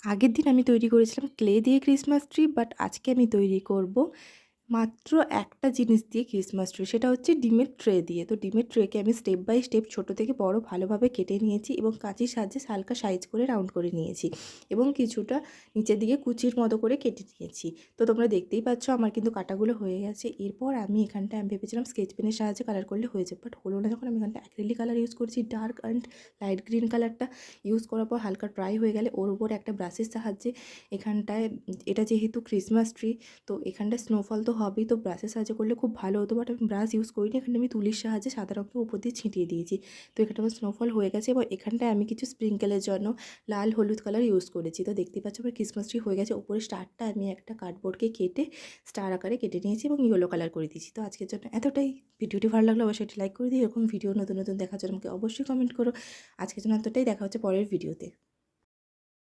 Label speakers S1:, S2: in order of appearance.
S1: আগের দিন আমি তৈরি করেছিলাম ক্লে দিয়ে ক্রিসমাস ট্রি, বাট আজকে আমি তৈরি করব মাত্র একটা জিনিস দিয়ে ক্রিসমাস ট্রি, সেটা হচ্ছে ডিমের ট্রে দিয়ে। তো ডিমের ট্রেকে আমি স্টেপ বাই স্টেপ ছোট থেকে বড় ভালোভাবে কেটে নিয়েছি এবং কাঁচির সাহায্যে হালকা সাইজ করে রাউন্ড করে নিয়েছি এবং কিছুটা নিচের দিকে কুচির মতো করে কেটে নিয়েছি। তো তোমরা দেখতেই পাচ্ছ আমার কিন্তু কাটাগুলো হয়ে গেছে। এরপর আমি এখানটায় ভেবেছিলাম স্কেচ পেনের সাহায্যে কালার করলে হয়ে যাবে, বাট হলো না। যখন আমি এখানটা অ্যাক্রিলিক কালার ইউজ করছি, ডার্ক অ্যান্ড লাইট গ্রিন কালারটা ইউজ করার পর হালকা ড্রাই হয়ে গেলে ওর উপরে একটা ব্রাশের সাহায্যে এখানটায়, এটা যেহেতু ক্রিসমাস ট্রি তো এখানটায় স্নোফল তো হবেই, তো ব্রাশের সাহায্যে করলে খুব ভালো হতো, বাট আমি ব্রাশ ইউজ করিনি। এখানে আমি তুলির সাহায্যে সাদা রঙের উপর দিয়ে ছিটিয়ে দিয়েছি। তো এখানটা আমার স্নোফল হয়ে গেছে এবং এখানটায় আমি কিছু স্প্রিঙ্কেলের জন্য লাল হলুদ কালার ইউজ করেছি। তো দেখতেই পাচ্ছ আমার ক্রিসমাস ট্রি হয়ে গেছে। উপরে স্টারটা আমি একটা কার্ডবোর্ডকে কেটে স্টার আকারে কেটে নিয়েছি এবং ইয়েলো কালার করে দিয়েছি। তো আজকের জন্য এতটাই। ভিডিওটি ভালো লাগলে অবশ্যই এটি লাইক করে দিই। এরকম ভিডিও নতুন নতুন দেখার জন্য আমাকে অবশ্যই কমেন্ট করো। আজকের জন্য এতটাই, দেখা হচ্ছে পরের ভিডিওতে।